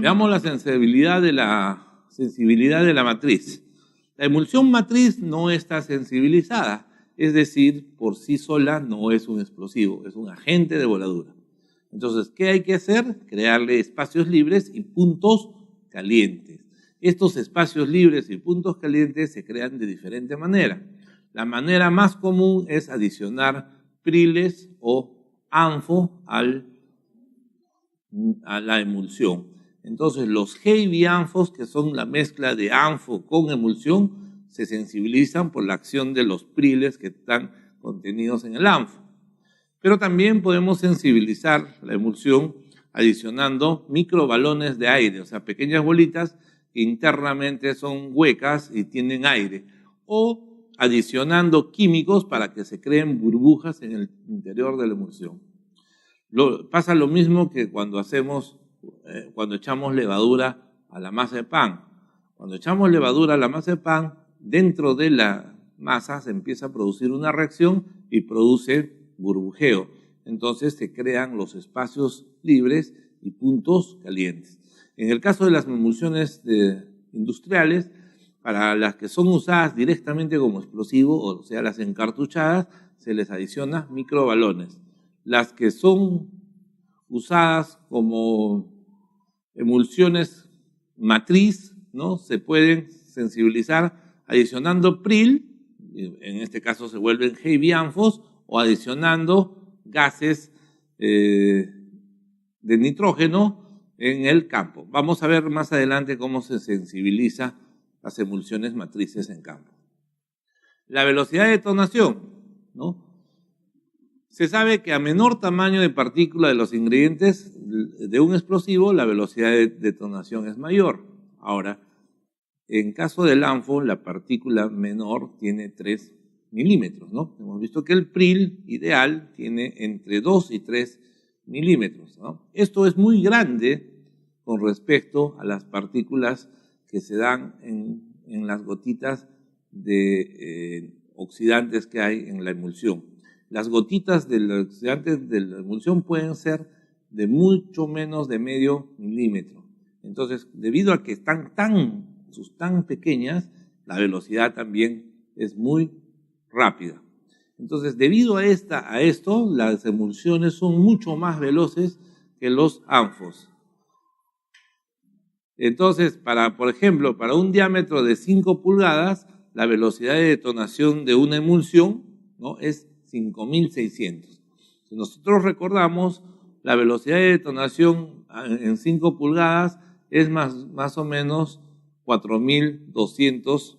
Veamos la sensibilidad de la matriz. La emulsión matriz no está sensibilizada, es decir, por sí sola no es un explosivo, es un agente de voladura. Entonces, ¿qué hay que hacer? Crearle espacios libres y puntos calientes. Estos espacios libres y puntos calientes se crean de diferente manera. La manera más común es adicionar priles o ANFO a la emulsión. Entonces, los heavy ANFOs, que son la mezcla de ANFO con emulsión, se sensibilizan por la acción de los priles que están contenidos en el ANFO. Pero también podemos sensibilizar la emulsión adicionando microbalones de aire, o sea, pequeñas bolitas que internamente son huecas y tienen aire, o adicionando químicos para que se creen burbujas en el interior de la emulsión. Pasa lo mismo que cuando echamos levadura a la masa de pan. Cuando echamos levadura a la masa de pan, dentro de la masa se empieza a producir una reacción y produce burbujeo. Entonces se crean los espacios libres y puntos calientes. En el caso de las emulsiones industriales, para las que son usadas directamente como explosivo, o sea, las encartuchadas, se les adiciona microbalones. Las que son usadas como emulsiones matriz, ¿no? Se pueden sensibilizar adicionando pril, en este caso se vuelven heavy ANFOs, o adicionando gases de nitrógeno en el campo. Vamos a ver más adelante cómo se sensibiliza las emulsiones matrices en campo. La velocidad de detonación, ¿no? Se sabe que a menor tamaño de partícula de los ingredientes de un explosivo, la velocidad de detonación es mayor. Ahora, en caso del ANFO, la partícula menor tiene 3 milímetros, ¿no? Hemos visto que el pril ideal tiene entre 2 y 3 milímetros, ¿no? Esto es muy grande con respecto a las partículas que se dan en las gotitas de oxidantes que hay en la emulsión. Las gotitas de los oxidantes de la emulsión pueden ser de mucho menos de medio milímetro. Entonces, debido a que están tan pequeñas, la velocidad también es muy rápida. Entonces, debido a esto, las emulsiones son mucho más veloces que los ANFOs. Entonces, por ejemplo, para un diámetro de 5 pulgadas, la velocidad de detonación de una emulsión, ¿no?, es 5.600. Si nosotros recordamos, la velocidad de detonación en 5 pulgadas es más o menos 4.200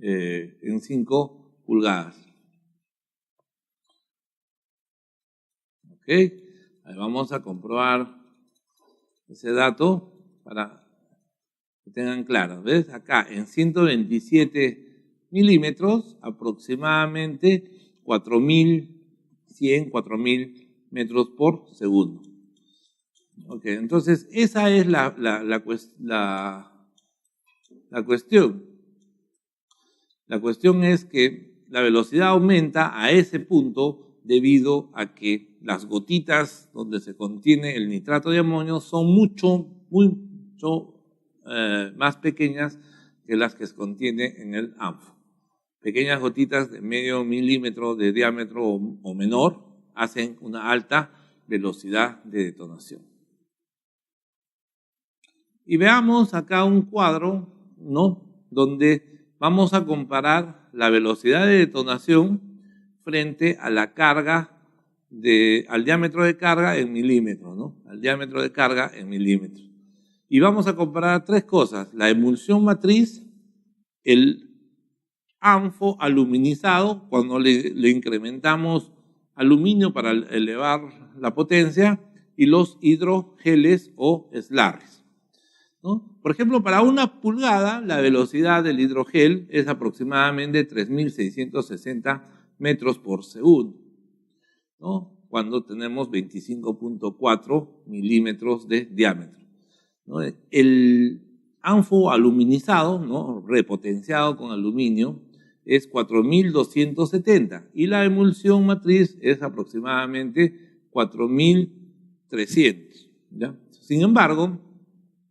en 5 pulgadas. ¿Ok? Ahí vamos a comprobar ese dato para que tengan claro. ¿Ves? Acá en 127 milímetros, aproximadamente 4.100, 4.000 metros por segundo. Ok, entonces esa es la cuestión. La cuestión es que la velocidad aumenta a ese punto debido a que las gotitas donde se contiene el nitrato de amonio son mucho más pequeñas que las que se contiene en el ANFO. Pequeñas gotitas de medio milímetro de diámetro o menor hacen una alta velocidad de detonación. Y veamos acá un cuadro, ¿no?, donde vamos a comparar la velocidad de detonación frente a la carga al diámetro de carga en milímetros, ¿no? Al diámetro de carga en milímetros. Y vamos a comparar 3 cosas: la emulsión matriz, el ANFO aluminizado, cuando le incrementamos aluminio para elevar la potencia, y los hidrogeles o slurries, ¿no? Por ejemplo, para 1 pulgada, la velocidad del hidrogel es aproximadamente 3.660 metros por segundo, ¿no?, cuando tenemos 25.4 milímetros de diámetro, ¿no? El ANFO aluminizado, ¿no?, repotenciado con aluminio, es 4.270 y la emulsión matriz es aproximadamente 4.300, ¿ya? Sin embargo,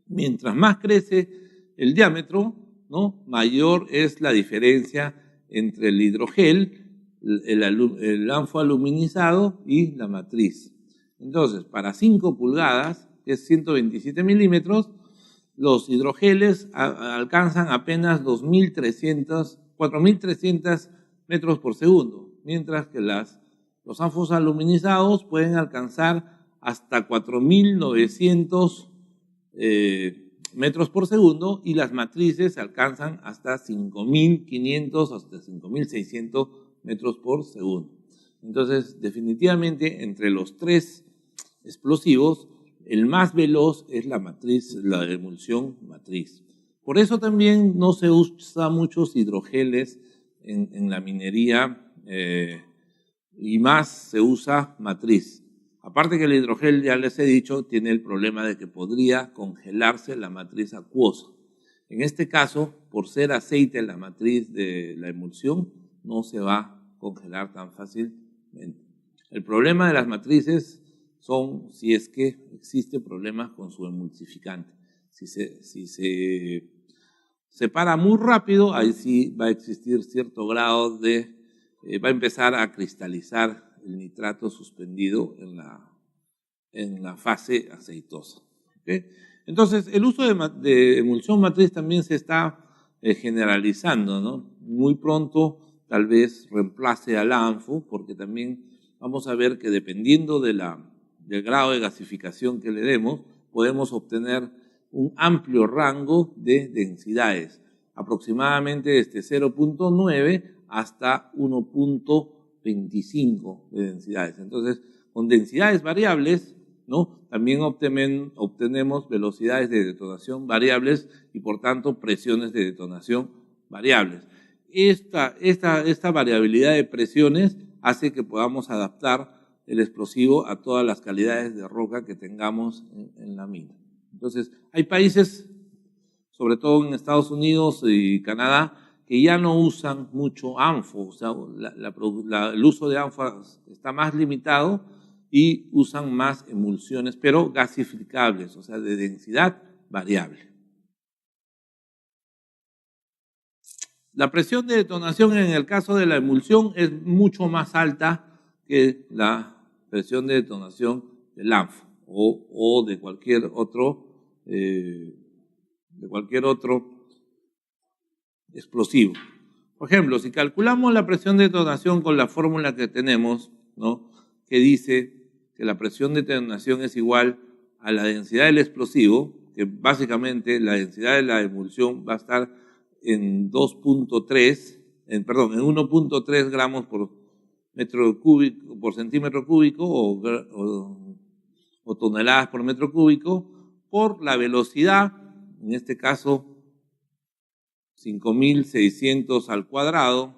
Mientras más crece el diámetro, ¿no?, mayor es la diferencia entre el hidrogel, el anfo aluminizado y la matriz. Entonces, para 5 pulgadas, que es 127 milímetros, los hidrogeles alcanzan apenas 4.300 metros por segundo, mientras que los anfos aluminizados pueden alcanzar hasta 4.900 metros por segundo, y las matrices alcanzan hasta 5.500, hasta 5.600 metros por segundo. Entonces, definitivamente, entre los tres explosivos, el más veloz es la matriz, la emulsión matriz. Por eso también no se usa muchos hidrogeles en la minería, y más se usa matriz. Aparte que el hidrogel, ya les he dicho, tiene el problema de que podría congelarse la matriz acuosa. En este caso, por ser aceite la matriz de la emulsión, no se va a congelar tan fácilmente. El problema de las matrices son si es que existe problemas con su emulsificante. Si se separa muy rápido, ahí sí va a existir cierto grado de, va a empezar a cristalizar el nitrato suspendido en la fase aceitosa. ¿Okay? Entonces, el uso de emulsión matriz también se está generalizando, ¿no? Muy pronto tal vez reemplace al ANFO, porque también vamos a ver que dependiendo del grado de gasificación que le demos, podemos obtener un amplio rango de densidades, aproximadamente desde 0.9 hasta 1.25 de densidades. Entonces, con densidades variables, ¿no?, también obtenemos velocidades de detonación variables y, por tanto, presiones de detonación variables. Esta variabilidad de presiones hace que podamos adaptar el explosivo a todas las calidades de roca que tengamos en la mina. Entonces, hay países, sobre todo en Estados Unidos y Canadá, que ya no usan mucho ANFO, o sea, el uso de ANFO está más limitado y usan más emulsiones, pero gasificables, o sea, de densidad variable. La presión de detonación en el caso de la emulsión es mucho más alta que la presión de detonación del ANFO o de cualquier otro explosivo. Por ejemplo, si calculamos la presión de detonación con la fórmula que tenemos, ¿no?, que dice que la presión de detonación es igual a la densidad del explosivo, que básicamente la densidad de la emulsión va a estar en 1.3 gramos por metro cúbico, por centímetro cúbico, o toneladas por metro cúbico, por la velocidad, en este caso 5.600 al cuadrado,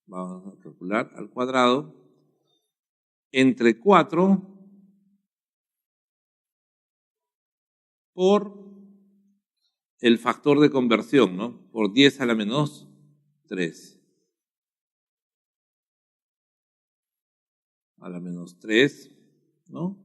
vamos a calcular al cuadrado, entre 4 por el factor de conversión, ¿no?, por 10 a la menos 3. A la menos 3, ¿no?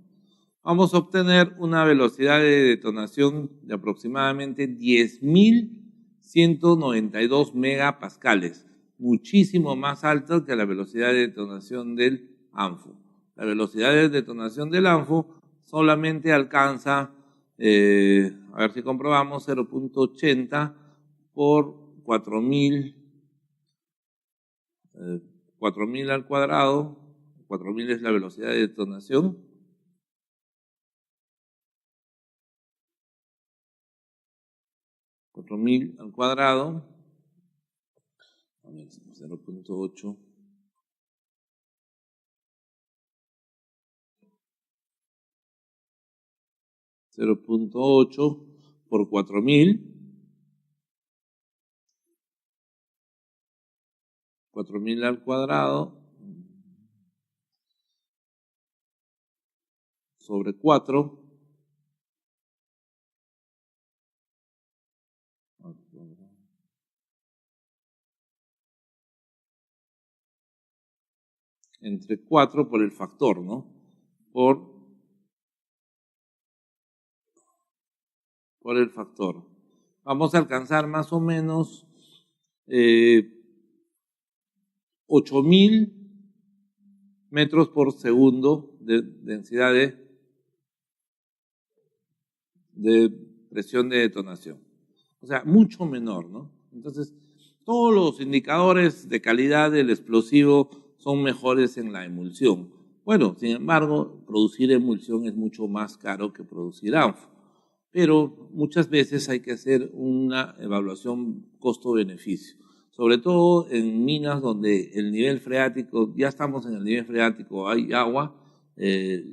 Vamos a obtener una velocidad de detonación de aproximadamente 10.192 megapascales, muchísimo más alta que la velocidad de detonación del ANFO. La velocidad de detonación del ANFO solamente alcanza, a ver si comprobamos, 0.80 por 4.000 al cuadrado. 4.000 es la velocidad de detonación. 4.000 al cuadrado. 0.8. 0.8 por 4.000. 4.000 al cuadrado sobre 4. Entre 4 por el factor, ¿no? Por por el factor. Vamos a alcanzar más o menos 8.000 metros por segundo de densidad de presión de detonación. O sea, mucho menor, ¿no? Entonces, todos los indicadores de calidad del explosivo son mejores en la emulsión. Bueno, sin embargo, producir emulsión es mucho más caro que producir ANFO. Pero muchas veces hay que hacer una evaluación costo-beneficio. Sobre todo en minas donde el nivel freático, ya estamos en el nivel freático, hay agua, el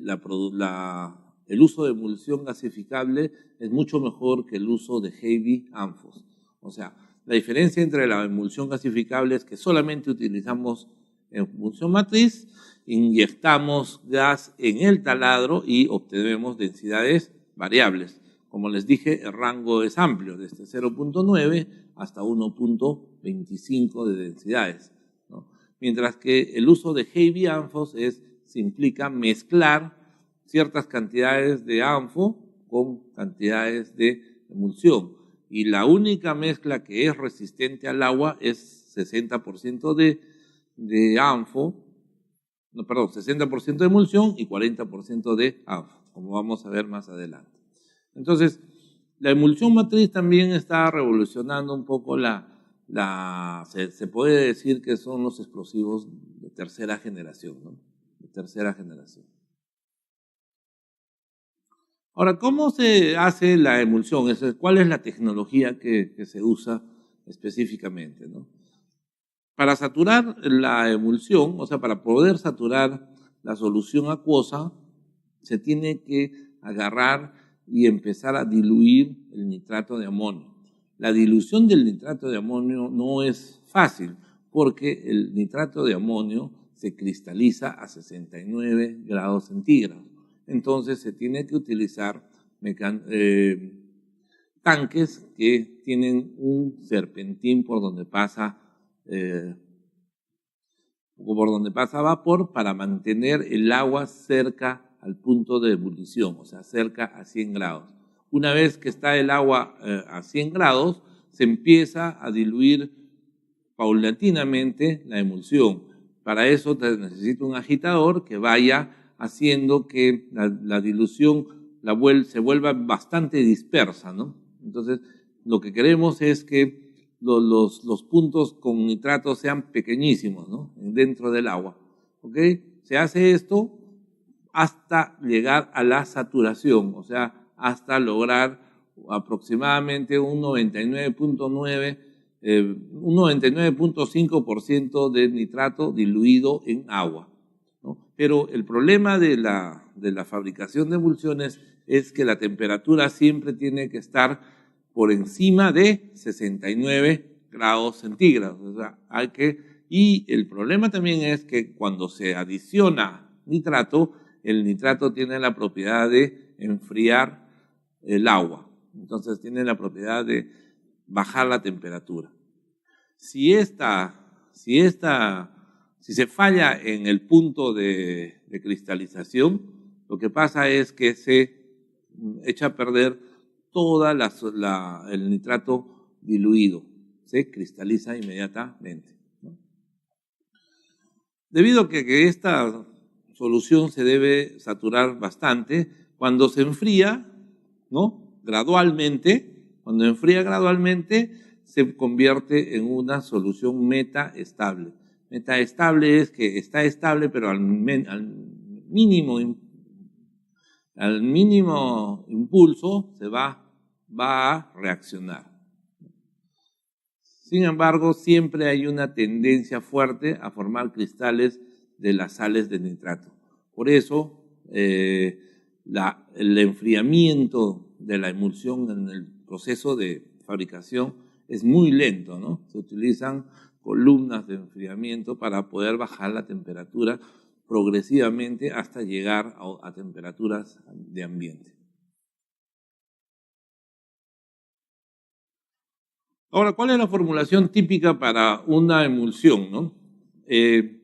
uso de emulsión gasificable es mucho mejor que el uso de heavy ANFOs. O sea, la diferencia entre la emulsión gasificable es que solamente utilizamos emulsión matriz, inyectamos gas en el taladro y obtenemos densidades variables. Como les dije, el rango es amplio, desde 0.9 hasta 1.25 de densidades, ¿no? Mientras que el uso de heavy ANFOs se implica mezclar ciertas cantidades de ANFO con cantidades de emulsión. Y la única mezcla que es resistente al agua es 60% de ANFO, no, perdón, 60% de emulsión y 40% de ANFO, como vamos a ver más adelante. Entonces, la emulsión matriz también está revolucionando un poco se puede decir que son los explosivos de tercera generación, ¿no? De tercera generación. Ahora, ¿cómo se hace la emulsión? ¿Cuál es la tecnología que se usa específicamente, ¿no? Para saturar la emulsión, o sea, para poder saturar la solución acuosa, se tiene que agarrar y empezar a diluir el nitrato de amonio. La dilución del nitrato de amonio no es fácil porque el nitrato de amonio se cristaliza a 69 grados centígrados. Entonces se tiene que utilizar tanques que tienen un serpentín por donde pasa vapor para mantener el agua cerca al punto de ebullición, o sea, cerca a 100 grados. Una vez que está el agua a 100 grados, se empieza a diluir paulatinamente la emulsión. Para eso necesita un agitador que vaya haciendo que la dilución se vuelva bastante dispersa, ¿no? Entonces, lo que queremos es que los puntos con nitrato sean pequeñísimos, ¿no? Dentro del agua, ¿ok? Se hace esto hasta llegar a la saturación, o sea, hasta lograr aproximadamente un 99.5% de nitrato diluido en agua, ¿no? Pero el problema de la fabricación de emulsiones es que la temperatura siempre tiene que estar por encima de 69 grados centígrados. O sea, y el problema también es que cuando se adiciona nitrato, el nitrato tiene la propiedad de enfriar el agua. Entonces tiene la propiedad de bajar la temperatura. Si se falla en el punto de cristalización, lo que pasa es que se echa a perder todo el nitrato diluido. Se cristaliza inmediatamente, ¿no? Debido a que esta solución se debe saturar bastante, cuando se enfría, ¿no? Cuando enfría gradualmente, se convierte en una solución metaestable. Metaestable es que está estable, pero al mínimo impulso se va a reaccionar. Sin embargo, siempre hay una tendencia fuerte a formar cristales de las sales de nitrato. Por eso, el enfriamiento de la emulsión en el proceso de fabricación es muy lento, ¿no? Se utilizan columnas de enfriamiento para poder bajar la temperatura progresivamente hasta llegar a temperaturas de ambiente. Ahora, ¿cuál es la formulación típica para una emulsión, ¿no?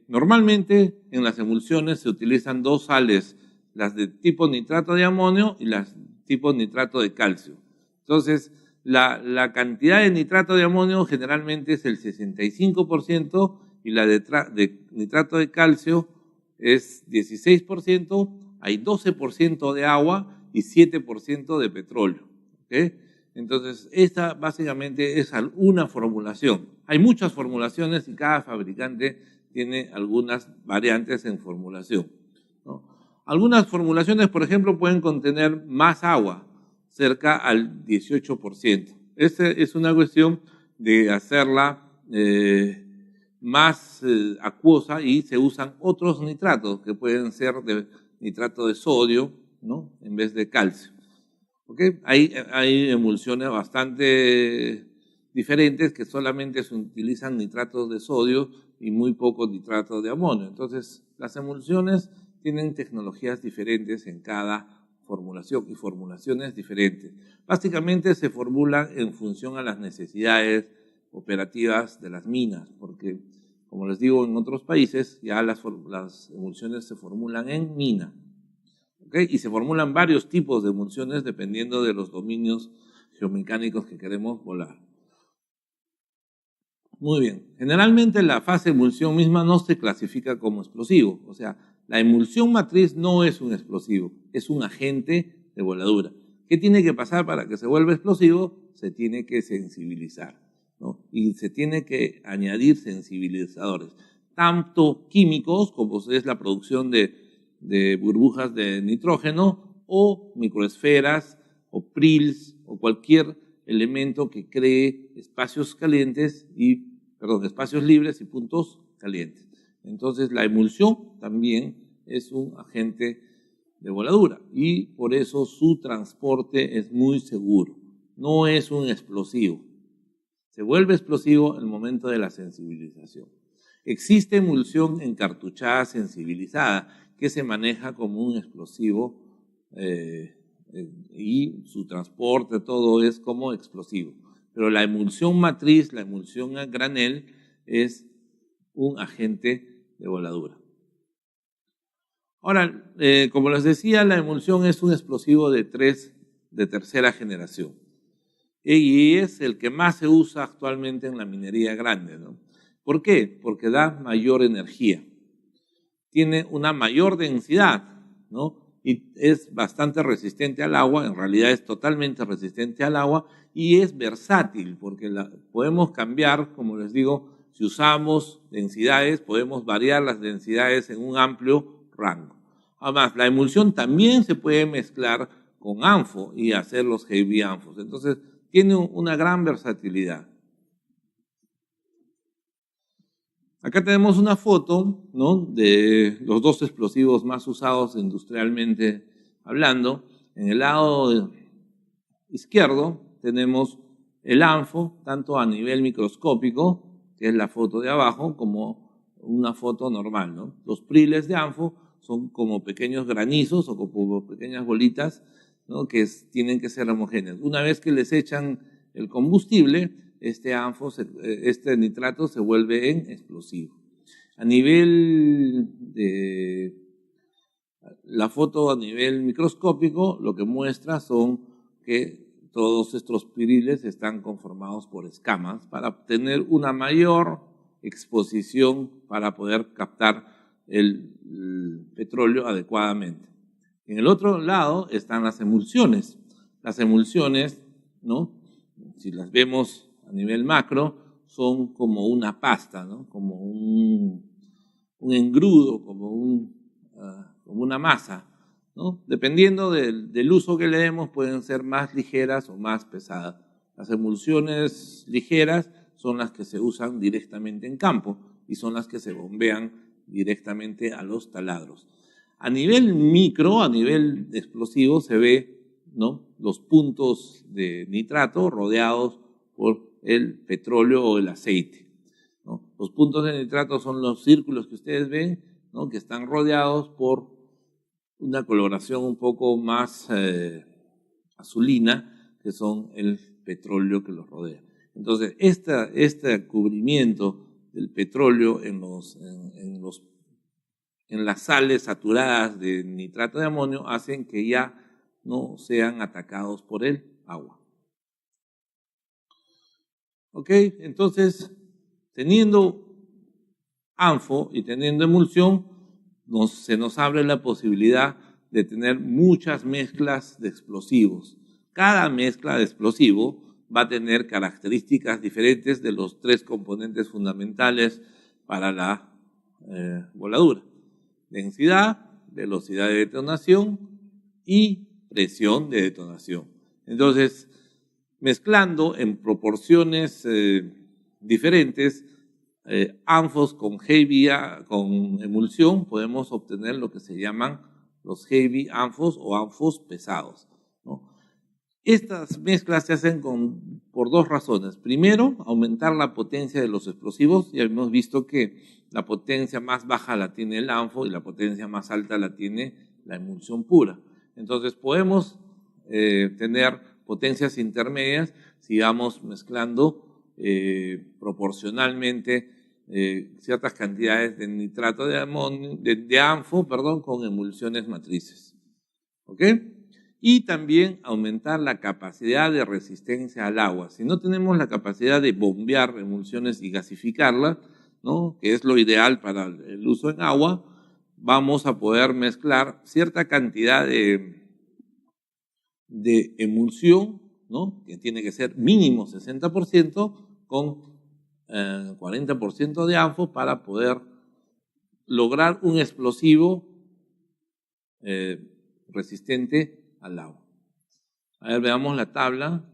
Normalmente en las emulsiones se utilizan dos sales, las de tipo nitrato de amonio y las tipo nitrato de calcio. Entonces, la cantidad de nitrato de amonio generalmente es el 65% y la de nitrato de calcio es 16%, hay 12% de agua y 7% de petróleo. ¿Okay? Entonces, esta básicamente es una formulación. Hay muchas formulaciones y cada fabricante tiene algunas variantes en formulación, ¿no? Algunas formulaciones, por ejemplo, pueden contener más agua, cerca al 18%. Esta es una cuestión de hacerla más acuosa y se usan otros nitratos que pueden ser de nitrato de sodio, ¿no? En vez de calcio. ¿Okay? Hay emulsiones bastante diferentes que solamente se utilizan nitratos de sodio y muy poco nitrato de amonio. Entonces, las emulsiones tienen tecnologías diferentes en cada formulación y formulaciones diferentes. Básicamente se formulan en función a las necesidades operativas de las minas, porque, como les digo, en otros países ya las emulsiones se formulan en mina. ¿Okay? Y se formulan varios tipos de emulsiones dependiendo de los dominios geomecánicos que queremos volar. Muy bien. Generalmente la fase de emulsión misma no se clasifica como explosivo. O sea, la emulsión matriz no es un explosivo, es un agente de voladura. ¿Qué tiene que pasar para que se vuelva explosivo? Se tiene que sensibilizar, ¿no? Y se tiene que añadir sensibilizadores, tanto químicos como es la producción de burbujas de nitrógeno o microesferas o prils o cualquier elemento que cree espacios calientes espacios libres y puntos calientes. Entonces la emulsión también es un agente de voladura y por eso su transporte es muy seguro. No es un explosivo. Se vuelve explosivo en el momento de la sensibilización. Existe emulsión encartuchada sensibilizada que se maneja como un explosivo y su transporte, todo es como explosivo. Pero la emulsión matriz, la emulsión a granel, es un agente de voladura. Ahora, como les decía, la emulsión es un explosivo de tercera generación. Y es el que más se usa actualmente en la minería grande, ¿no? ¿Por qué? Porque da mayor energía. Tiene una mayor densidad, ¿no? Y es bastante resistente al agua, en realidad es totalmente resistente al agua y es versátil porque podemos cambiar, como les digo, si usamos densidades, podemos variar las densidades en un amplio rango. Además, la emulsión también se puede mezclar con anfo y hacer los heavy anfos. Entonces, tiene una gran versatilidad. Acá tenemos una foto, ¿no?, de los dos explosivos más usados industrialmente hablando. En el lado izquierdo tenemos el anfo, tanto a nivel microscópico, que es la foto de abajo, como una foto normal, ¿no? Los priles de anfo son como pequeños granizos o como pequeñas bolitas, ¿no?, que tienen que ser homogéneas. Una vez que les echan el combustible, este nitrato se vuelve en explosivo. A nivel de la foto a nivel microscópico, lo que muestra son que todos estos piriles están conformados por escamas para obtener una mayor exposición para poder captar el petróleo adecuadamente. En el otro lado están las emulsiones. Las emulsiones, ¿no?, si las vemos a nivel macro, son como una pasta, ¿no?, como un engrudo, como una masa, ¿no? Dependiendo del uso que le demos, pueden ser más ligeras o más pesadas. Las emulsiones ligeras son las que se usan directamente en campo y son las que se bombean directamente a los taladros. A nivel micro, a nivel explosivo, se ve, ¿no?, los puntos de nitrato rodeados por el petróleo o el aceite, ¿no? Los puntos de nitrato son los círculos que ustedes ven, ¿no?, que están rodeados por una coloración un poco más azulina, que son el petróleo que los rodea. Entonces, este cubrimiento del petróleo en las sales saturadas de nitrato de amonio hacen que ya no sean atacados por el agua. ¿Ok? Entonces, teniendo ANFO y teniendo emulsión, se nos abre la posibilidad de tener muchas mezclas de explosivos. Cada mezcla de explosivo va a tener características diferentes de los tres componentes fundamentales para la voladura: densidad, velocidad de detonación y presión de detonación. Entonces, mezclando en proporciones diferentes, ANFOs con con emulsión, podemos obtener lo que se llaman los heavy ANFOs o ANFOs pesados, ¿no? Estas mezclas se hacen por dos razones. Primero, aumentar la potencia de los explosivos. Ya hemos visto que la potencia más baja la tiene el ANFO y la potencia más alta la tiene la emulsión pura. Entonces podemos tener potencias intermedias si vamos mezclando proporcionalmente ciertas cantidades de nitrato de ANFO, con emulsiones matrices. ¿Ok? Y también aumentar la capacidad de resistencia al agua. Si no tenemos la capacidad de bombear emulsiones y gasificarlas, ¿no?, que es lo ideal para el uso en agua, vamos a poder mezclar cierta cantidad de emulsión, ¿no?, que tiene que ser mínimo 60%, con 40% de ANFO para poder lograr un explosivo resistente al agua. A ver, veamos la tabla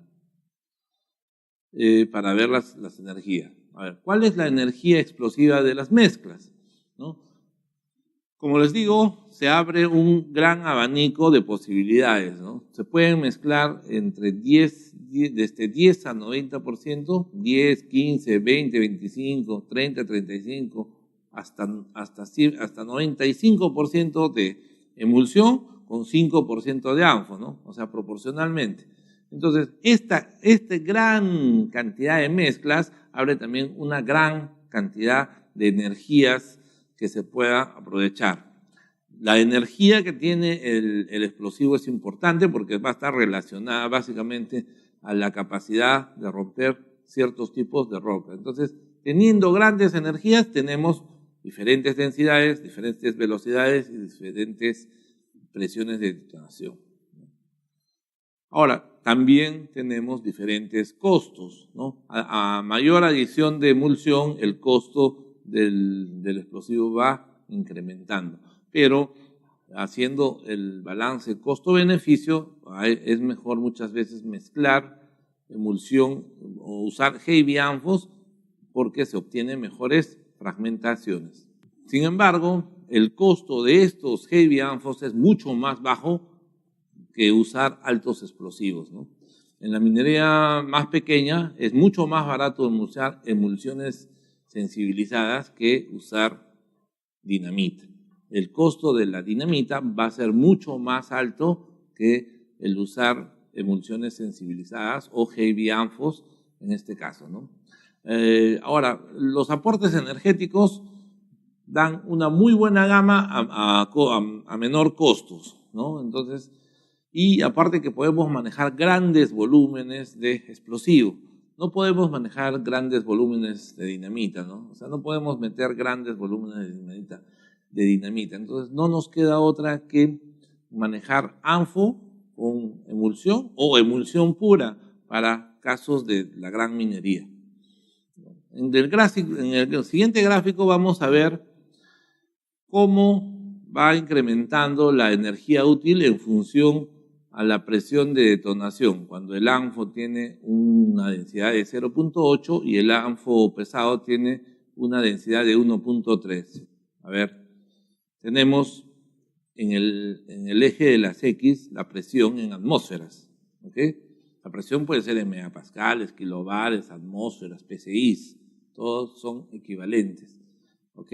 para ver las energías. A ver, ¿cuál es la energía explosiva de las mezclas? ¿No? Como les digo, se abre un gran abanico de posibilidades, ¿no? Se pueden mezclar entre desde 10 a 90%, 10, 15, 20, 25, 30, 35, hasta 95% de emulsión con 5% de ANFO, ¿no? O sea, proporcionalmente. Entonces, esta gran cantidad de mezclas abre también una gran cantidad de energías que se pueda aprovechar. La energía que tiene el explosivo es importante porque va a estar relacionada básicamente a la capacidad de romper ciertos tipos de roca. Entonces, teniendo grandes energías, tenemos diferentes densidades, diferentes velocidades y diferentes presiones de detonación. Ahora, también tenemos diferentes costos, ¿no? A mayor adición de emulsión, el costo del explosivo va incrementando. Pero haciendo el balance costo-beneficio, es mejor muchas veces mezclar emulsión o usar heavy ANFOs porque se obtienen mejores fragmentaciones. Sin embargo, el costo de estos heavy ANFOs es mucho más bajo que usar altos explosivos, ¿no? En la minería más pequeña es mucho más barato usar emulsiones sensibilizadas que usar dinamita. El costo de la dinamita va a ser mucho más alto que el usar emulsiones sensibilizadas o heavy ANFOs en este caso, ¿no? Ahora, los aportes energéticos dan una muy buena gama a menor costos, ¿no? Entonces, y aparte que podemos manejar grandes volúmenes de explosivo. No podemos manejar grandes volúmenes de dinamita, ¿no? O sea, no podemos meter grandes volúmenes de dinamita. Entonces, no nos queda otra que manejar ANFO con emulsión o emulsión pura para casos de la gran minería. En el siguiente gráfico vamos a ver cómo va incrementando la energía útil en función a la presión de detonación, cuando el ANFO tiene una densidad de 0.8 y el ANFO pesado tiene una densidad de 1.3. A ver, tenemos en el eje de las X la presión en atmósferas, ¿ok? La presión puede ser en megapascales, kilobares, atmósferas, PSI, todos son equivalentes, ¿ok?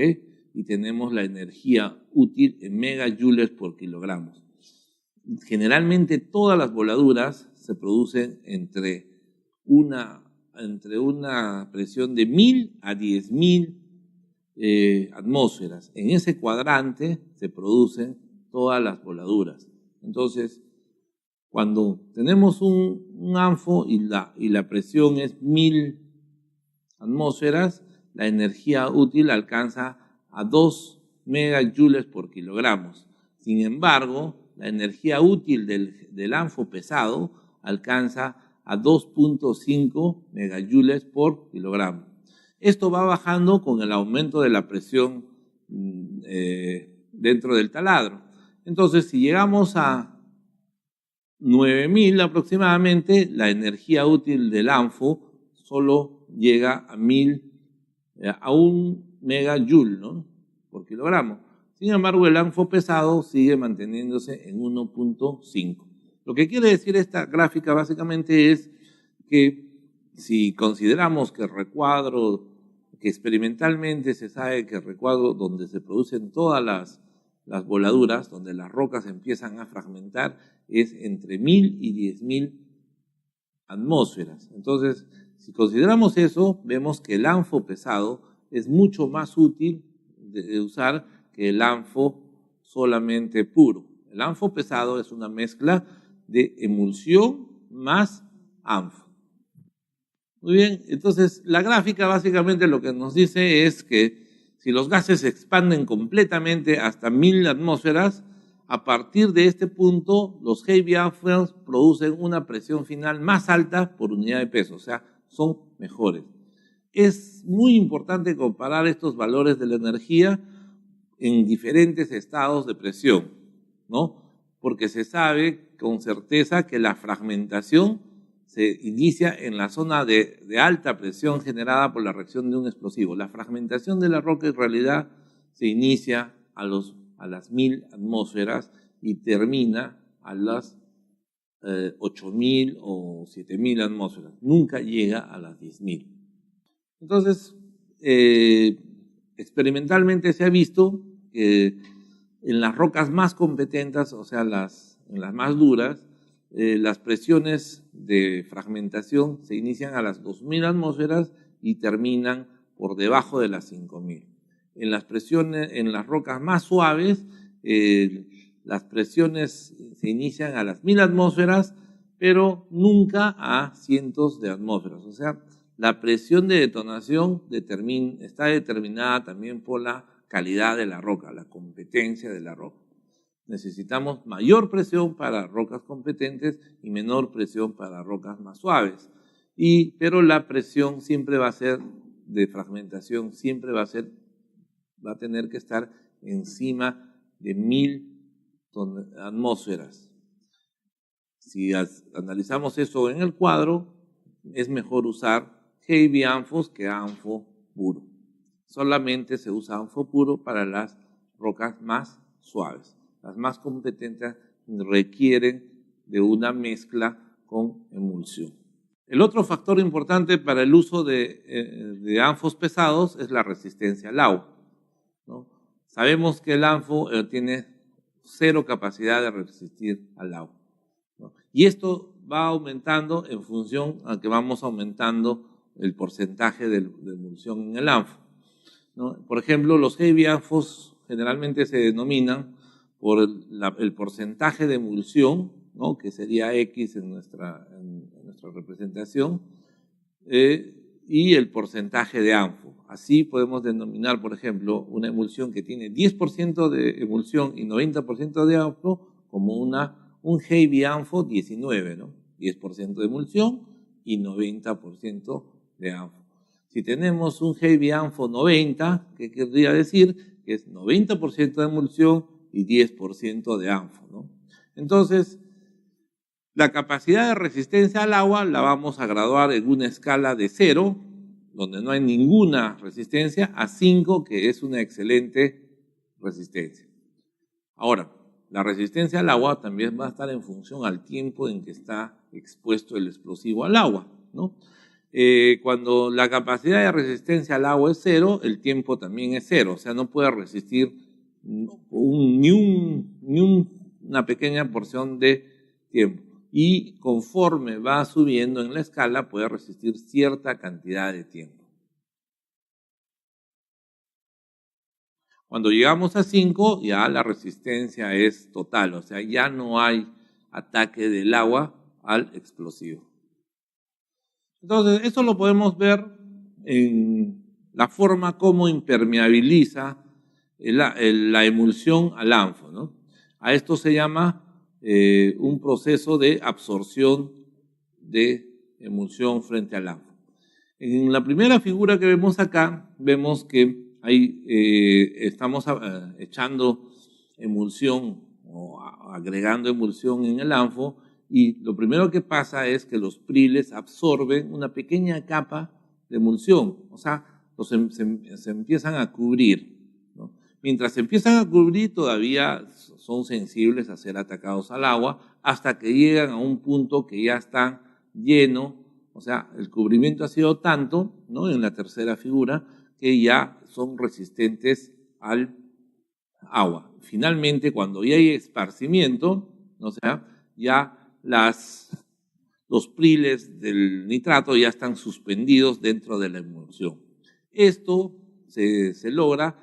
Y tenemos la energía útil en megajoules por kilogramos. Generalmente todas las voladuras se producen entre una presión de 1000 a 10.000 atmósferas. En ese cuadrante se producen todas las voladuras. Entonces, cuando tenemos un ANFO y la presión es 1000 atmósferas, la energía útil alcanza a 2 megajoules por kilogramos. Sin embargo, la energía útil del ANFO pesado alcanza a 2.5 megajoules por kilogramo. Esto va bajando con el aumento de la presión dentro del taladro. Entonces, si llegamos a 9000 aproximadamente, la energía útil del ANFO solo llega a 1 megajoule, ¿no?, por kilogramo. Sin embargo, el ANFO pesado sigue manteniéndose en 1.5. Lo que quiere decir esta gráfica básicamente es que si consideramos que el recuadro, que experimentalmente se sabe que el recuadro donde se producen todas las voladuras, donde las rocas empiezan a fragmentar, es entre 1000 y 10.000 atmósferas. Entonces, si consideramos eso, vemos que el ANFO pesado es mucho más útil de usar que el ANFO solamente puro. El ANFO pesado es una mezcla de emulsión más ANFO. Muy bien, entonces la gráfica básicamente lo que nos dice es que si los gases se expanden completamente hasta 1000 atmósferas, a partir de este punto los heavy ANFOs producen una presión final más alta por unidad de peso, o sea, son mejores. Es muy importante comparar estos valores de la energía en diferentes estados de presión, ¿no? Porque se sabe con certeza que la fragmentación se inicia en la zona de alta presión generada por la reacción de un explosivo. La fragmentación de la roca en realidad se inicia a las 1000 atmósferas y termina a las 8000 o 7000 atmósferas. Nunca llega a las 10.000. Entonces, experimentalmente se ha visto que en las rocas más competentes, o sea, en las más duras, las presiones de fragmentación se inician a las 2000 atmósferas y terminan por debajo de las 5000. En las rocas más suaves, las presiones se inician a las 1000 atmósferas, pero nunca a cientos de atmósferas. O sea, la presión de detonación está determinada también por la calidad de la roca, la competencia de la roca. Necesitamos mayor presión para rocas competentes y menor presión para rocas más suaves. Pero la presión siempre va a ser de fragmentación, siempre va a tener que estar encima de 1000 atmósferas. Si analizamos eso en el cuadro, es mejor usar heavy ANFOs que ANFO puro. Solamente se usa ANFO puro para las rocas más suaves. Las más competentes requieren de una mezcla con emulsión. El otro factor importante para el uso de ANFOs pesados es la resistencia al agua, ¿no? Sabemos que el ANFO tiene 0 capacidad de resistir al agua, ¿no? Y esto va aumentando en función a que vamos aumentando el porcentaje de emulsión en el ANFO, ¿no? Por ejemplo, los heavy ANFOs generalmente se denominan por el porcentaje de emulsión, ¿no?, que sería X en nuestra representación, y el porcentaje de ANFO. Así podemos denominar, por ejemplo, una emulsión que tiene 10% de emulsión y 90% de ANFO como un heavy ANFO 19, ¿no? 10% de emulsión y 90% de ANFO. Si tenemos un heavy ANFO 90, ¿qué querría decir? Que es 90% de emulsión y 10% de ANFO, ¿no? Entonces, la capacidad de resistencia al agua la vamos a graduar en una escala de 0, donde no hay ninguna resistencia, a 5, que es una excelente resistencia. Ahora, la resistencia al agua también va a estar en función al tiempo en que está expuesto el explosivo al agua, ¿no? Cuando la capacidad de resistencia al agua es 0, el tiempo también es 0, o sea, no puede resistir ni una pequeña porción de tiempo. Y conforme va subiendo en la escala, puede resistir cierta cantidad de tiempo. Cuando llegamos a 5, ya la resistencia es total, o sea, ya no hay ataque del agua al explosivo. Entonces, eso lo podemos ver en la forma como impermeabiliza la emulsión al ANFO, ¿no? A esto se llama un proceso de absorción de emulsión frente al ANFO. En la primera figura que vemos acá, vemos que ahí estamos echando emulsión o agregando emulsión en el ANFO, y lo primero que pasa es que los priles absorben una pequeña capa de emulsión, o sea, se empiezan a cubrir, ¿no? Mientras se empiezan a cubrir, todavía son sensibles a ser atacados al agua, hasta que llegan a un punto que ya están llenos, o sea, el cubrimiento ha sido tanto, ¿no?, en la tercera figura, que ya son resistentes al agua. Finalmente, cuando ya hay esparcimiento, o sea, ya los priles del nitrato ya están suspendidos dentro de la emulsión. Esto se logra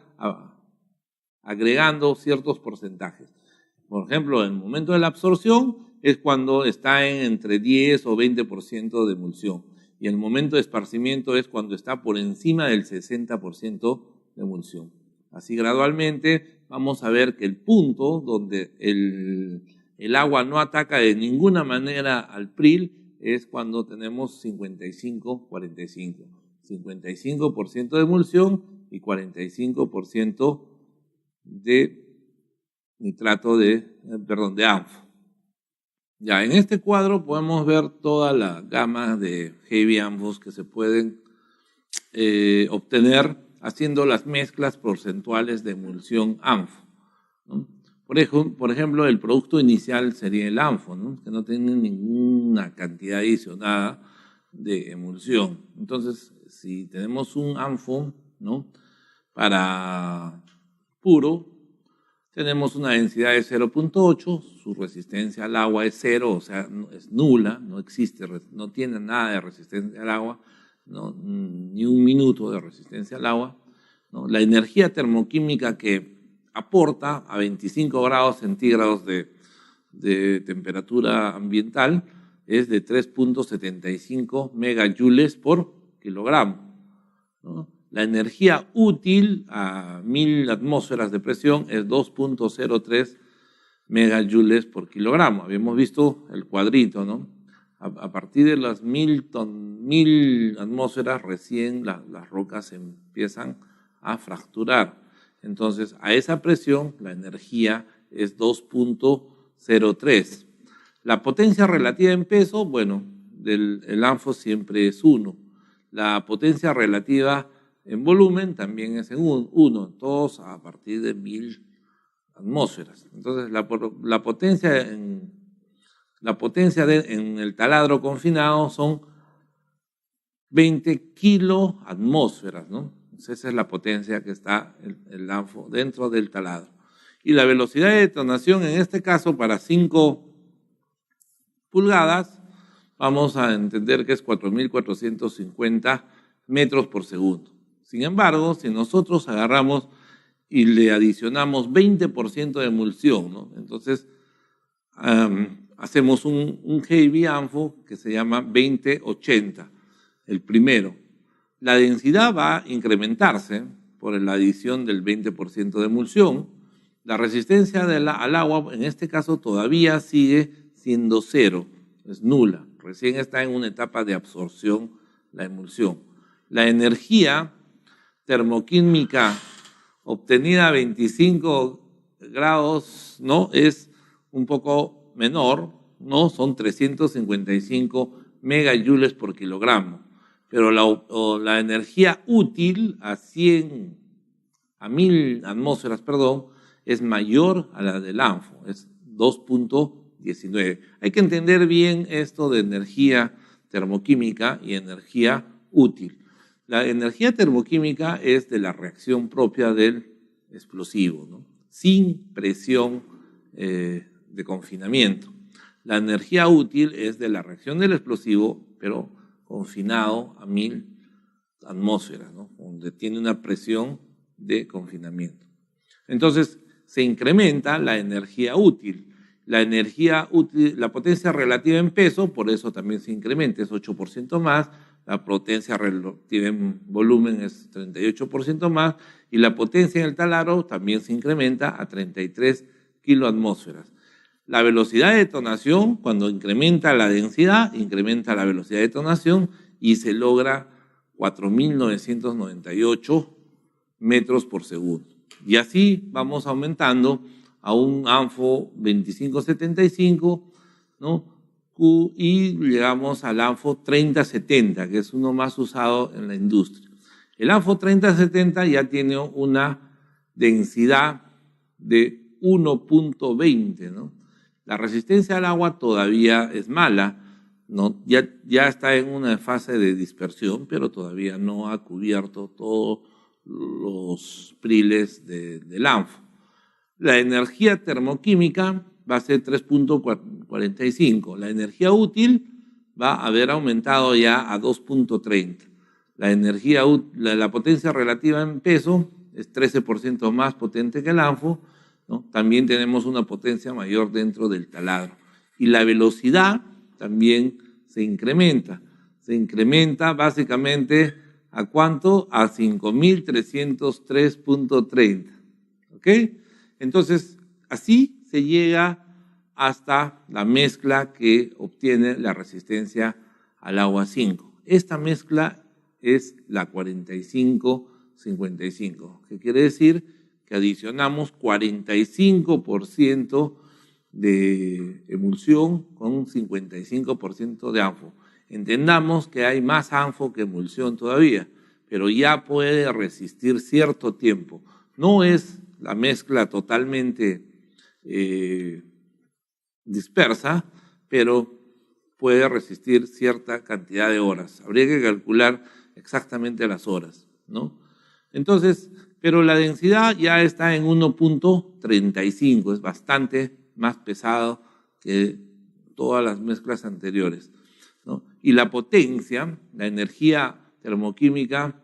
agregando ciertos porcentajes. Por ejemplo, en el momento de la absorción es cuando está en entre 10 o 20% de emulsión. Y el momento de esparcimiento es cuando está por encima del 60% de emulsión. Así gradualmente vamos a ver que el punto donde el agua no ataca de ninguna manera al pril es cuando tenemos 55-45. 55% de emulsión y 45% de nitrato de ANFO. Ya, en este cuadro podemos ver toda la gama de heavy ANFOs que se pueden obtener haciendo las mezclas porcentuales de emulsión ANFO, ¿no? Por ejemplo, el producto inicial sería el ANFO, ¿no?, que no tiene ninguna cantidad adicionada de emulsión. Entonces, si tenemos un ANFO, ¿no?, para puro, tenemos una densidad de 0.8, su resistencia al agua es 0, o sea, es nula, no existe, no tiene nada de resistencia al agua, ¿no?, ni un minuto de resistencia al agua, ¿no? La energía termoquímica que aporta a 25 grados centígrados de temperatura ambiental es de 3.75 megajoules por kilogramo, ¿no? La energía útil a 1000 atmósferas de presión es 2.03 megajoules por kilogramo. Habíamos visto el cuadrito, ¿no? A partir de las 1000 atmósferas recién las rocas se empiezan a fracturar. Entonces, a esa presión la energía es 2.03. La potencia relativa en peso, bueno, el ANFO siempre es 1. La potencia relativa en volumen también es en 1, todos a partir de 1000 atmósferas. Entonces, la potencia en el taladro confinado son 20 kiloatmósferas, ¿no? Entonces, esa es la potencia que está el ANFO dentro del taladro. Y la velocidad de detonación, en este caso, para 5 pulgadas, vamos a entender que es 4.450 metros por segundo. Sin embargo, si nosotros agarramos y le adicionamos 20% de emulsión, ¿no?, entonces hacemos un heavy ANFO que se llama 2080, el primero. La densidad va a incrementarse por la adición del 20% de emulsión. La resistencia al agua, en este caso, todavía sigue siendo 0, es nula. Recién está en una etapa de absorción la emulsión. La energía termoquímica obtenida a 25 grados, ¿no?, es un poco menor, ¿no? Son 355 megajoules por kilogramo. Pero la energía útil a 1000 atmósferas, es mayor a la del ANFO, es 2.19. Hay que entender bien esto de energía termoquímica y energía útil. La energía termoquímica es de la reacción propia del explosivo, ¿no?, sin presión de confinamiento. La energía útil es de la reacción del explosivo, pero confinado a 1000 atmósferas, ¿no?, donde tiene una presión de confinamiento. Entonces, se incrementa la energía útil. La energía útil, la potencia relativa en peso, por eso también se incrementa, es 8% más, la potencia relativa en volumen es 38% más, y la potencia en el taladro también se incrementa a 33 kiloatmósferas. La velocidad de detonación, cuando incrementa la densidad, incrementa la velocidad de detonación y se logra 4.998 metros por segundo. Y así vamos aumentando a un ANFO 2575, ¿no? Y llegamos al ANFO 3070, que es uno más usado en la industria. El ANFO 3070 ya tiene una densidad de 1.20, ¿no? La resistencia al agua todavía es mala, ¿no? Ya está en una fase de dispersión, pero todavía no ha cubierto todos los priles del ANFO. La energía termoquímica va a ser 3.45. La energía útil va a haber aumentado ya a 2.30. La potencia relativa en peso es 13% más potente que el ANFO, ¿no? También tenemos una potencia mayor dentro del taladro. Y la velocidad también se incrementa. Se incrementa básicamente ¿a cuánto? A 5.303.30. ¿Ok? Entonces, así se llega hasta la mezcla que obtiene la resistencia al agua 5. Esta mezcla es la 45-55, que quiere decir que adicionamos 45% de emulsión con un 55% de ANFO. Entendamos que hay más ANFO que emulsión todavía, pero ya puede resistir cierto tiempo. No es la mezcla totalmente dispersa, pero puede resistir cierta cantidad de horas. Habría que calcular exactamente las horas, ¿no? Entonces, pero la densidad ya está en 1.35, es bastante más pesado que todas las mezclas anteriores, ¿no? Y la potencia, la energía termoquímica,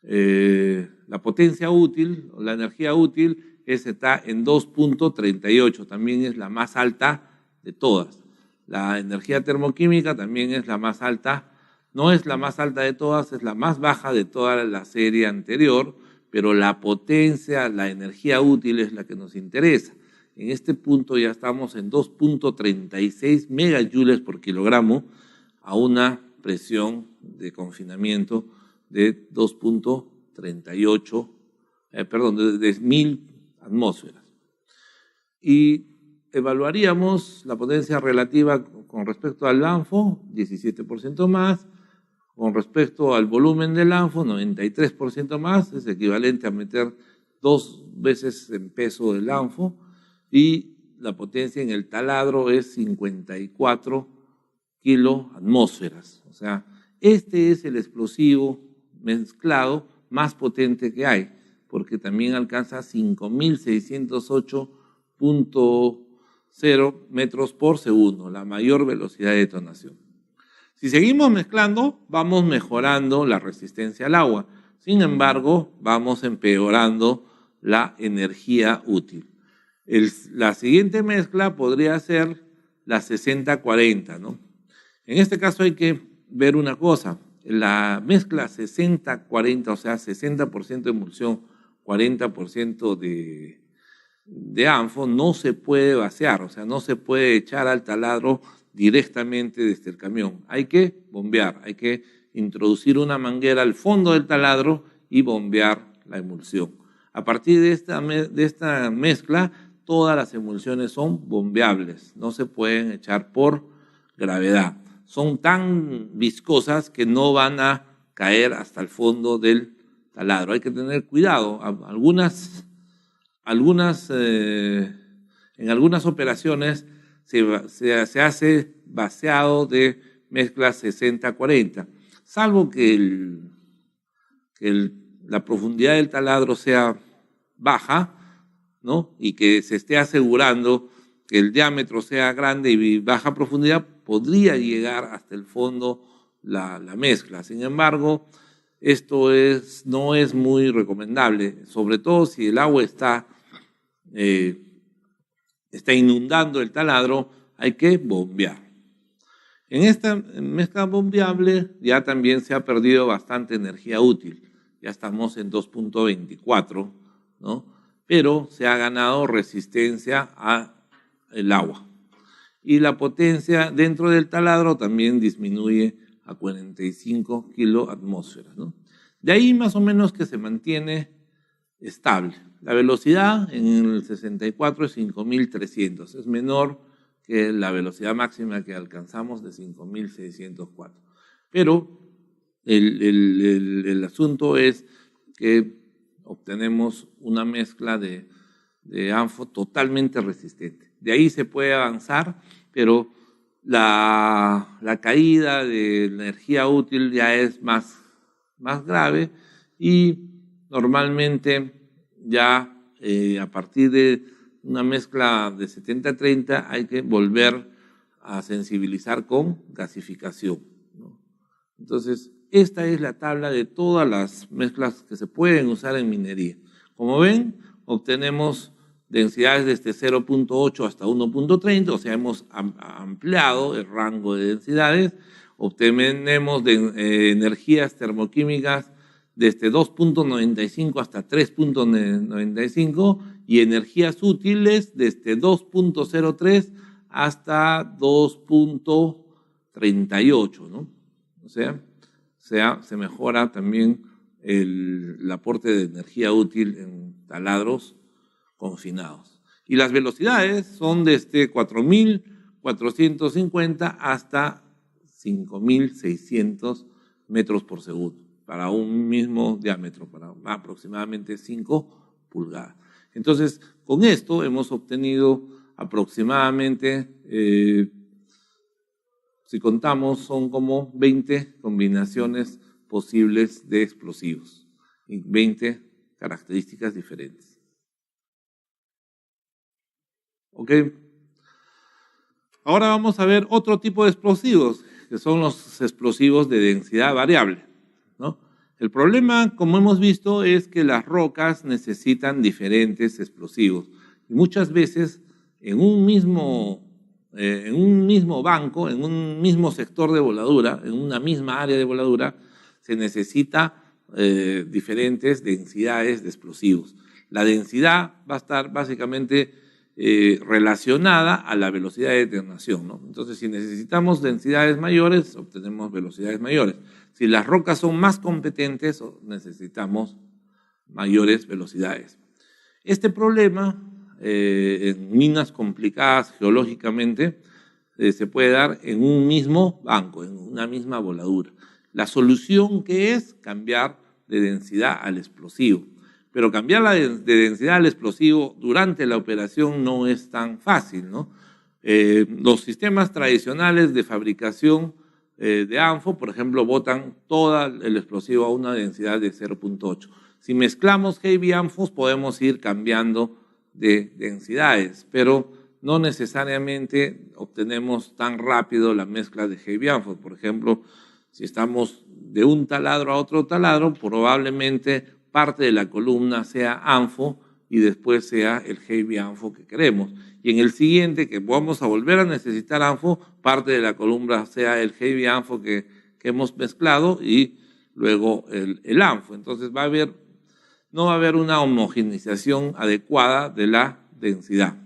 la potencia útil, o la energía útil, está en 2.38, también es la más alta de todas. La energía termoquímica también es la más alta, no es la más alta de todas, es la más baja de toda la serie anterior, pero la potencia, la energía útil es la que nos interesa. En este punto ya estamos en 2.36 megajoules por kilogramo a una presión de confinamiento de 2.38, de 1000 atmósferas. Y evaluaríamos la potencia relativa con respecto al ANFO, 17% más, con respecto al volumen del ANFO, 93% más, es equivalente a meter 2 veces en peso del ANFO, y la potencia en el taladro es 54 kiloatmósferas. O sea, este es el explosivo mezclado más potente que hay, porque también alcanza 5.608.0 metros por segundo, la mayor velocidad de detonación. Si seguimos mezclando, vamos mejorando la resistencia al agua. Sin embargo, vamos empeorando la energía útil. La siguiente mezcla podría ser la 60-40, ¿no? En este caso hay que ver una cosa. La mezcla 60-40, o sea, 60% de emulsión, 40% de ANFO, no se puede vaciar, o sea, no se puede echar al taladro directamente desde el camión. Hay que bombear, hay que introducir una manguera al fondo del taladro y bombear la emulsión. A partir de esta mezcla, todas las emulsiones son bombeables, no se pueden echar por gravedad. Son tan viscosas que no van a caer hasta el fondo del taladro. Hay que tener cuidado. En algunas operaciones se hace vaciado de mezclas 60-40, salvo que la profundidad del taladro sea baja, ¿no? Y que se esté asegurando que el diámetro sea grande y baja profundidad, podría llegar hasta el fondo la mezcla. Sin embargo, esto no es muy recomendable, sobre todo si el agua está inundando el taladro, hay que bombear. En esta mezcla bombeable ya también se ha perdido bastante energía útil. Ya estamos en 2.24, ¿no? Pero se ha ganado resistencia al agua. Y la potencia dentro del taladro también disminuye a 45 kiloatmósferas, ¿no? De ahí más o menos que se mantiene estable. La velocidad en el 64 es 5.300, es menor que la velocidad máxima que alcanzamos de 5.604. Pero el asunto es que obtenemos una mezcla de ANFO totalmente resistente. De ahí se puede avanzar, pero la caída de energía útil ya es más grave y normalmente ya a partir de una mezcla de 70-30 hay que volver a sensibilizar con gasificación, ¿no? Entonces, esta es la tabla de todas las mezclas que se pueden usar en minería. Como ven, obtenemos densidades desde 0.8 hasta 1.30, o sea, hemos ampliado el rango de densidades. Obtenemos energías termoquímicas desde 2.95 hasta 3.95 y energías útiles desde 2.03 hasta 2.38, ¿no? O sea, se mejora también el aporte de energía útil en taladros confinados. Y las velocidades son desde 4.450 hasta 5.600 metros por segundo para un mismo diámetro, para aproximadamente 5 pulgadas. Entonces, con esto hemos obtenido aproximadamente, si contamos, son como 20 combinaciones posibles de explosivos y 20 características diferentes. ¿Ok? Ahora vamos a ver otro tipo de explosivos, que son los explosivos de densidad variable, ¿no? El problema, como hemos visto, es que las rocas necesitan diferentes explosivos. Y muchas veces en un mismo banco, en un mismo sector de voladura, en una misma área de voladura, se necesita diferentes densidades de explosivos. La densidad va a estar básicamente relacionada a la velocidad de detonación, ¿no? Entonces, si necesitamos densidades mayores, obtenemos velocidades mayores. Si las rocas son más competentes, necesitamos mayores velocidades. Este problema, en minas complicadas geológicamente, se puede dar en un mismo banco, en una misma voladura. La solución que es cambiar de densidad al explosivo. Pero cambiar de densidad al explosivo durante la operación no es tan fácil, ¿no? Los sistemas tradicionales de fabricación de ANFO, por ejemplo, botan todo el explosivo a una densidad de 0.8. Si mezclamos heavy ANFOs podemos ir cambiando de densidades, pero no necesariamente obtenemos tan rápido la mezcla de heavy ANFOs. Por ejemplo, si estamos de un taladro a otro taladro, probablemente parte de la columna sea ANFO y después sea el heavy ANFO que queremos. Y en el siguiente, que vamos a volver a necesitar ANFO, parte de la columna sea el heavy ANFO que hemos mezclado y luego el ANFO. Entonces no va a haber una homogeneización adecuada de la densidad.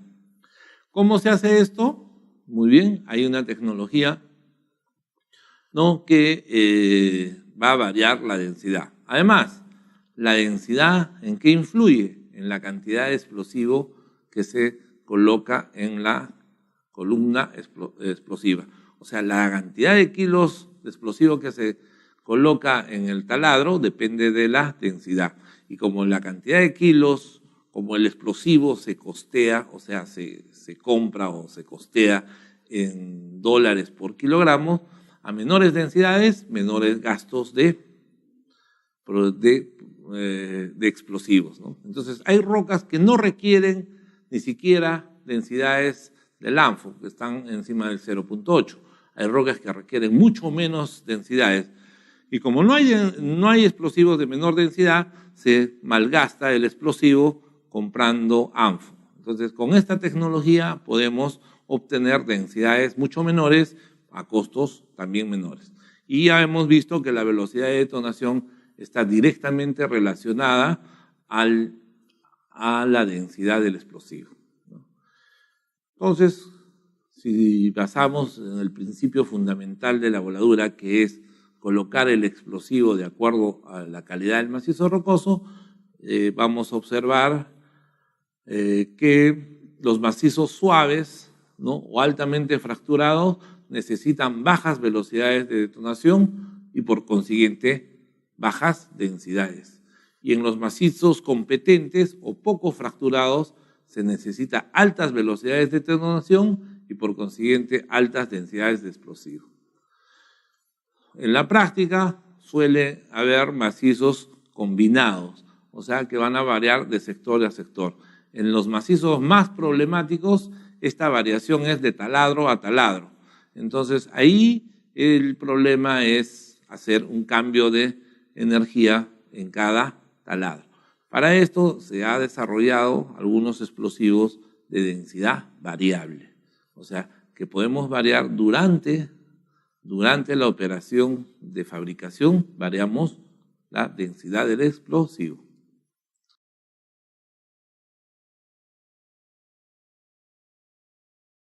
¿Cómo se hace esto? Muy bien, hay una tecnología, ¿no?, que va a variar la densidad. Además, la densidad, ¿en qué influye? En la cantidad de explosivo que se coloca en la columna explosiva. O sea, la cantidad de kilos de explosivo que se coloca en el taladro depende de la densidad. Y como la cantidad de kilos, como el explosivo se costea, o sea, se compra o se costea en dólares por kilogramo, a menores densidades, menores gastos de explosivos, ¿no? Entonces, hay rocas que no requieren ni siquiera densidades del ANFO, que están encima del 0.8. Hay rocas que requieren mucho menos densidades. Y como no hay explosivos de menor densidad, se malgasta el explosivo comprando ANFO. Entonces, con esta tecnología podemos obtener densidades mucho menores, a costos también menores. Y ya hemos visto que la velocidad de detonación está directamente relacionada a la densidad del explosivo, ¿no? Entonces, si basamos en el principio fundamental de la voladura, que es colocar el explosivo de acuerdo a la calidad del macizo rocoso, vamos a observar que los macizos suaves, ¿no?, o altamente fracturados necesitan bajas velocidades de detonación y por consiguiente bajas densidades. Y en los macizos competentes o poco fracturados se necesita altas velocidades de detonación y por consiguiente altas densidades de explosivo. En la práctica suele haber macizos combinados, o sea que van a variar de sector a sector. En los macizos más problemáticos, esta variación es de taladro a taladro. Entonces, ahí el problema es hacer un cambio de energía en cada taladro. Para esto se ha desarrollado algunos explosivos de densidad variable. O sea, que podemos variar durante la operación de fabricación, variamos la densidad del explosivo.